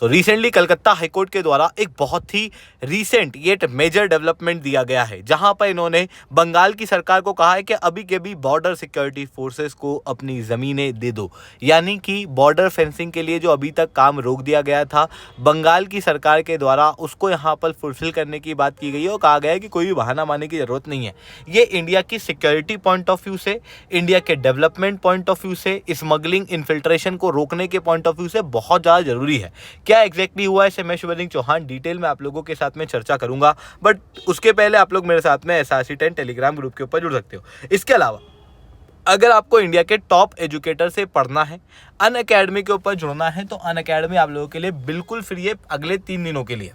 तो recently Calcutta high court के द्वारा एक बहुत ही रीसेंट येट मेजर डेवलपमेंट दिया गया है, जहां पर इन्होंने बंगाल की सरकार को कहा है कि अभी के भी बॉर्डर सिक्योरिटी फोर्सेस को अपनी ज़मीनें दे दो। यानी कि बॉर्डर फेंसिंग के लिए जो अभी तक काम रोक दिया गया था बंगाल की सरकार के द्वारा, उसको यहां पर फुलफिल करने की बात की गई है और कहा गया है कि कोई भी बहाना मानने की ज़रूरत नहीं है। ये इंडिया की सिक्योरिटी पॉइंट ऑफ व्यू से, इंडिया के डेवलपमेंट पॉइंट ऑफ व्यू से, स्मगलिंग इन्फिल्ट्रेशन को रोकने के पॉइंट ऑफ व्यू से बहुत ज़्यादा ज़रूरी है। क्या एग्जैक्टली हुआ है, मैं शिवलिंग चौहान डिटेल में आप लोगों के साथ में चर्चा करूंगा, बट उसके पहले आप लोग मेरे साथ में SRC10 टेलीग्राम ग्रुप के ऊपर जुड़ सकते हो। इसके अलावा अगर आपको इंडिया के टॉप एजुकेटर से पढ़ना है, अनअकैडमी के ऊपर जुड़ना है, तो अनअकैडमी आप लोगों के लिए बिल्कुल फ्री है अगले 3 दिनों के लिए।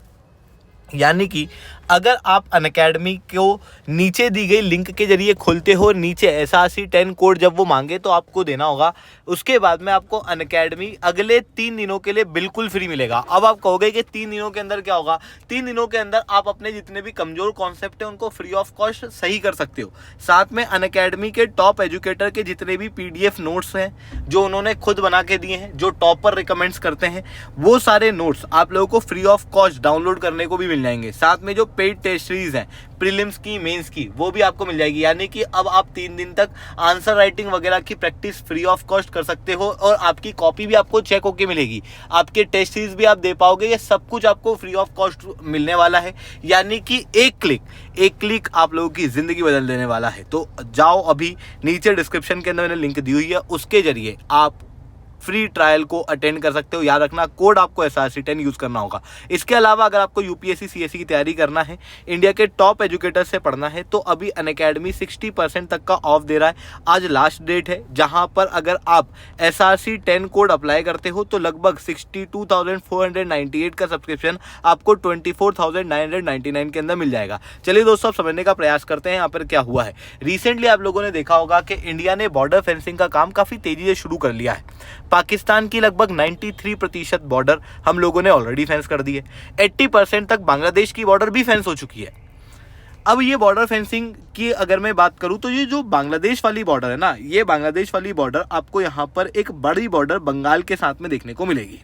यानी कि अगर आप अनअकैडमी को नीचे दी गई लिंक के जरिए खोलते हो, नीचे SRC10 कोड जब वो मांगे तो आपको देना होगा। उसके बाद में आपको अनअकैडमी अगले 3 दिनों के लिए बिल्कुल फ्री मिलेगा। अब आप कहोगे कि 3 दिनों के अंदर क्या होगा? 3 दिनों के अंदर आप अपने जितने भी कमजोर कॉन्सेप्ट हैं उनको फ्री ऑफ कॉस्ट सही कर सकते हो। साथ में अनअकैडमी के टॉप एजुकेटर के जितने भी PDF नोट्स हैं जो उन्होंने खुद बना के दिए हैं, जो टॉपर रिकमेंड्स करते हैं, वो सारे नोट्स आप लोगों को फ्री ऑफ कॉस्ट डाउनलोड करने को भी मिल जाएंगे। साथ में जो पेड टेस्ट सीरीज हैं प्रीलिम्स की, मेंस की, वो भी आपको मिल जाएगी। यानी कि अब आप 3 दिन तक आंसर राइटिंग वगैरह की प्रैक्टिस फ्री ऑफ कॉस्ट कर सकते हो और आपकी कॉपी भी आपको चेक होके मिलेगी, आपके टेस्ट सीरीज भी आप दे पाओगे। ये सब कुछ आपको फ्री ऑफ कॉस्ट मिलने वाला है। यानी कि एक क्लिक आप लोगों की जिंदगी बदल देने वाला है। तो जाओ, अभी नीचे डिस्क्रिप्शन के अंदर मैंने लिंक दी हुई है, उसके जरिए आप फ्री ट्रायल को अटेंड कर सकते हो। याद रखना, कोड आपको SRC10 यूज करना होगा। इसके अलावा अगर आपको UPSC CSE की तैयारी करना है, इंडिया के टॉप एजुकेटर से पढ़ना है, तो अभी अनअकैडमी 60% तक का ऑफ दे रहा है। आज लास्ट डेट है, जहां पर अगर आप SRC10 कोड अप्लाई करते हो तो लगभग 62,498 का सब्सक्रिप्शन आपको 24,999 के अंदर मिल जाएगा। चलिए दोस्तों, अब समझने का प्रयास करते हैं यहाँ पर क्या हुआ है। रिसेंटली आप लोगों ने देखा होगा कि इंडिया ने बॉर्डर फेंसिंग का काम काफी तेजी से शुरू कर लिया है। पाकिस्तान की लगभग 93% बॉर्डर हम लोगों ने ऑलरेडी फेंस कर दी है। 80% तक बांग्लादेश की बॉर्डर भी फेंस हो चुकी है। अब ये बॉर्डर फेंसिंग की अगर मैं बात करूं तो ये जो बांग्लादेश वाली बॉर्डर है ना, ये बांग्लादेश वाली बॉर्डर आपको यहाँ पर एक बड़ी बॉर्डर बंगाल के साथ में देखने को मिलेगी।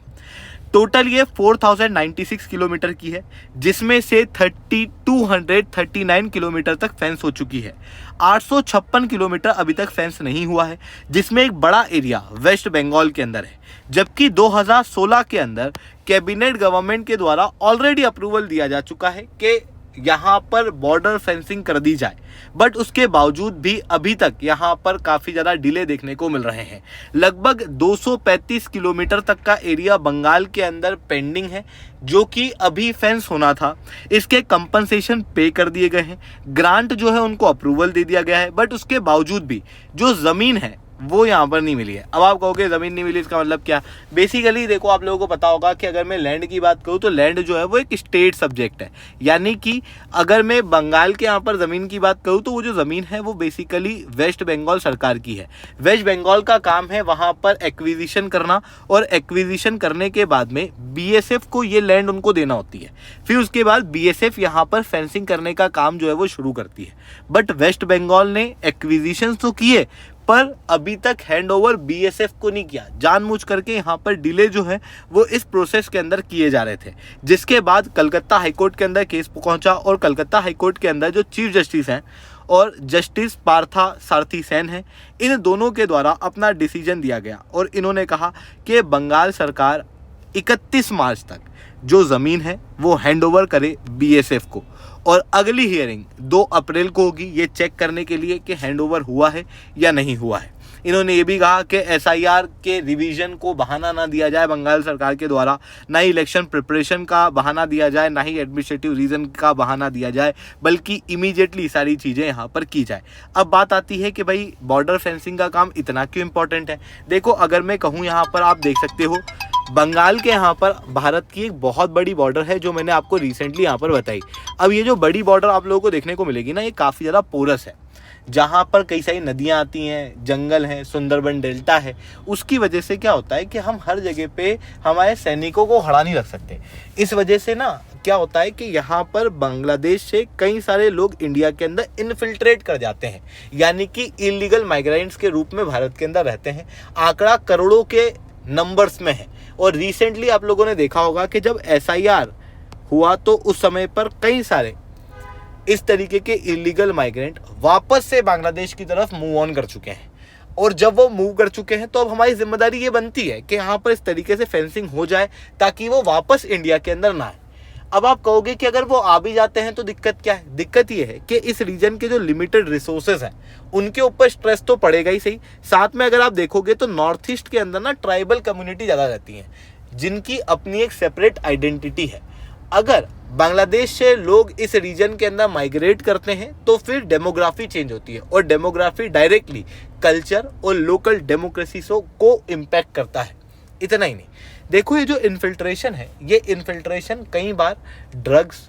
टोटल ये 4096 किलोमीटर की है, जिसमें से 3239 किलोमीटर तक फेंस हो चुकी है। 856 किलोमीटर अभी तक फेंस नहीं हुआ है, जिसमें एक बड़ा एरिया वेस्ट बंगाल के अंदर है। जबकि 2016 के अंदर कैबिनेट गवर्नमेंट के द्वारा ऑलरेडी अप्रूवल दिया जा चुका है कि यहाँ पर बॉर्डर फेंसिंग कर दी जाए, बट उसके बावजूद भी अभी तक यहाँ पर काफ़ी ज़्यादा डिले देखने को मिल रहे हैं। लगभग 235 किलोमीटर तक का एरिया बंगाल के अंदर पेंडिंग है, जो कि अभी फेंस होना था। इसके कंपनसेशन पे कर दिए गए हैं, ग्रांट जो है उनको अप्रूवल दे दिया गया है, बट उसके बावजूद भी जो ज़मीन है वो यहाँ पर नहीं मिली है। अब आप कहोगे ज़मीन नहीं मिली, इसका मतलब क्या? बेसिकली देखो, आप लोगों को पता होगा कि अगर मैं लैंड की बात करूँ तो लैंड जो है वो एक स्टेट सब्जेक्ट है। यानी कि अगर मैं बंगाल के यहाँ पर ज़मीन की बात करूँ तो वो जो ज़मीन है वो बेसिकली वेस्ट बंगाल सरकार की है। वेस्ट बंगाल का काम है वहाँ पर एक्विजिशन करना, और एक्विजिशन करने के बाद में BSF को ये लैंड उनको देना होती है। फिर उसके बाद BSF यहाँ पर फेंसिंग करने का काम जो है वो शुरू करती है। बट वेस्ट बंगाल ने एक्विजिशन तो किए, पर अभी तक हैंडओवर BSF को नहीं किया। जानबूझ करके यहाँ पर डिले जो है वो इस प्रोसेस के अंदर किए जा रहे थे, जिसके बाद कलकत्ता हाईकोर्ट के अंदर केस पहुंचा, और कलकत्ता हाईकोर्ट के अंदर जो चीफ जस्टिस हैं और जस्टिस पार्था सारथी सेन हैं, इन दोनों के द्वारा अपना डिसीजन दिया गया और इन्होंने कहा कि बंगाल सरकार 31 मार्च तक जो ज़मीन है वो हैंडओवर करे BSF को, और अगली हियरिंग 2 अप्रैल को होगी ये चेक करने के लिए कि हैंडओवर हुआ है या नहीं हुआ है। इन्होंने ये भी कहा कि SIR के रिवीजन को बहाना ना दिया जाए बंगाल सरकार के द्वारा, ना ही इलेक्शन प्रिपरेशन का बहाना दिया जाए, ना ही एडमिनिस्ट्रेटिव रीजन का बहाना दिया जाए, बल्कि इमीडिएटली सारी चीज़ें यहाँ पर की जाए। अब बात आती है कि भाई बॉर्डर फेंसिंग का काम इतना क्यों इंपॉर्टेंट है। देखो, अगर मैं कहूँ यहाँ पर आप देख सकते हो बंगाल के यहाँ पर भारत की एक बहुत बड़ी बॉर्डर है जो मैंने आपको रिसेंटली यहाँ पर बताई। अब ये जो बड़ी बॉर्डर आप लोगों को देखने को मिलेगी ना, ये काफ़ी ज़्यादा पोरस है, जहाँ पर कई सारी नदियाँ आती हैं, जंगल हैं, सुंदरबन डेल्टा है। उसकी वजह से क्या होता है कि हम हर जगह पे हमारे सैनिकों को खड़ा नहीं रख सकते। इस वजह से ना क्या होता है कि यहाँ पर बांग्लादेश से कई सारे लोग इंडिया के अंदर इन्फिल्ट्रेट कर जाते हैं, यानी कि इलीगल माइग्रेंट्स के रूप में भारत के अंदर रहते हैं। आंकड़ा करोड़ों के नंबर्स में है, और रिसेंटली आप लोगों ने देखा होगा कि जब SIR हुआ तो उस समय पर कई सारे इस तरीके के इलीगल माइग्रेंट वापस से बांग्लादेश की तरफ मूव ऑन कर चुके हैं। और जब वो मूव कर चुके हैं तो अब हमारी जिम्मेदारी ये बनती है कि यहाँ पर इस तरीके से फेंसिंग हो जाए ताकि वो वापस इंडिया के अंदर ना आए। अब आप कहोगे कि अगर वो आ भी जाते हैं तो दिक्कत क्या है? दिक्कत ये है कि इस रीजन के जो लिमिटेड रिसोर्सेज हैं उनके ऊपर स्ट्रेस तो पड़ेगा ही सही, साथ में अगर आप देखोगे तो नॉर्थ ईस्ट के अंदर ना ट्राइबल कम्युनिटी ज़्यादा रहती हैं जिनकी अपनी एक सेपरेट आइडेंटिटी है। अगर बांग्लादेश से लोग इस रीजन के अंदर माइग्रेट करते हैं तो फिर डेमोग्राफी चेंज होती है और डेमोग्राफी डायरेक्टली कल्चर और लोकल डेमोक्रेसी को इम्पैक्ट करता है। इतना ही नहीं, देखो ये जो इन्फिल्ट्रेशन है, ये इन्फिल्ट्रेशन कई बार ड्रग्स,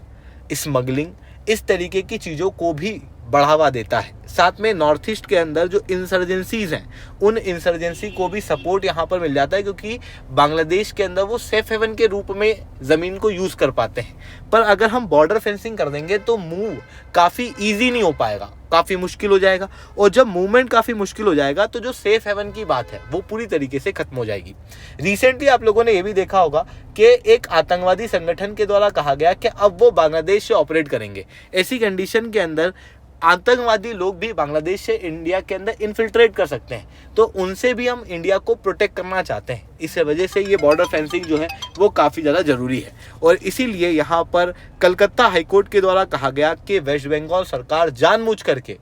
स्मगलिंग, इस तरीके की चीज़ों को भी बढ़ावा देता है। साथ में नॉर्थ ईस्ट के अंदर जो इंसर्जेंसीज हैं उन इंसर्जेंसी को भी सपोर्ट यहाँ पर मिल जाता है क्योंकि बांग्लादेश के अंदर वो सेफ हेवन के रूप में ज़मीन को यूज़ कर पाते हैं। पर अगर हम बॉर्डर फेंसिंग कर देंगे तो मूव काफ़ी ईजी नहीं हो पाएगा, काफ़ी मुश्किल हो जाएगा। और जब मूवमेंट काफ़ी मुश्किल हो जाएगा तो जो सेफ हेवन की बात है वो पूरी तरीके से खत्म हो जाएगी। रिसेंटली आप लोगों ने ये भी देखा होगा कि एक आतंकवादी संगठन के द्वारा कहा गया कि अब वो बांग्लादेश से ऑपरेट करेंगे। ऐसी कंडीशन के अंदर आतंकवादी लोग भी बांग्लादेश से इंडिया के अंदर इन्फिल्ट्रेट कर सकते हैं, तो उनसे भी हम इंडिया को प्रोटेक्ट करना चाहते हैं। इस वजह से ये बॉर्डर फेंसिंग जो है वो काफ़ी ज़्यादा ज़रूरी है। और इसीलिए यहाँ पर कलकत्ता हाईकोर्ट के द्वारा कहा गया कि वेस्ट बंगाल सरकार जानबूझ करके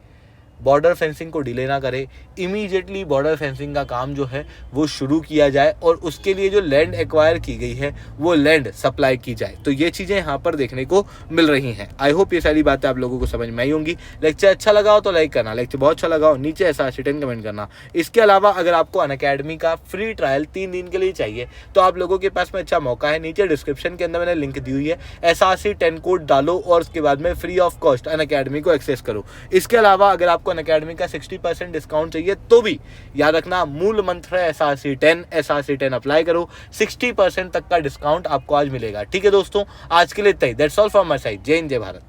बॉर्डर फेंसिंग को डिले ना करे, इमीडिएटली बॉर्डर फेंसिंग का काम जो है वो शुरू किया जाए और उसके लिए जो लैंड एक्वायर की गई है वो लैंड सप्लाई की जाए। तो ये चीज़ें यहाँ पर देखने को मिल रही हैं। आई होप ये सारी बातें आप लोगों को समझ में आई होंगी। लेक्चर अच्छा लगा हो तो लाइक करना, लेक्चर बहुत अच्छा लगा हो नीचे SRC10 कमेंट करना। इसके अलावा अगर आपको अनअकैडमी का फ्री ट्रायल 3 दिन के लिए चाहिए तो आप लोगों के पास में अच्छा मौका है, नीचे डिस्क्रिप्शन के अंदर मैंने लिंक दी हुई है, SRC10 कोड डालो और उसके बाद में फ्री ऑफ कॉस्ट अनअकैडमी को एक्सेस करो। इसके अलावा अगर आपको अनअकैडमी का 60% डिस्काउंट चाहिए तो भी याद रखना मूल मंत्र है SRC10 अप्लाई करो, 60% तक का डिस्काउंट आपको आज मिलेगा। ठीक है दोस्तों, आज के लिए इतना ही। That's all from my side. जय हिंद, जय भारत।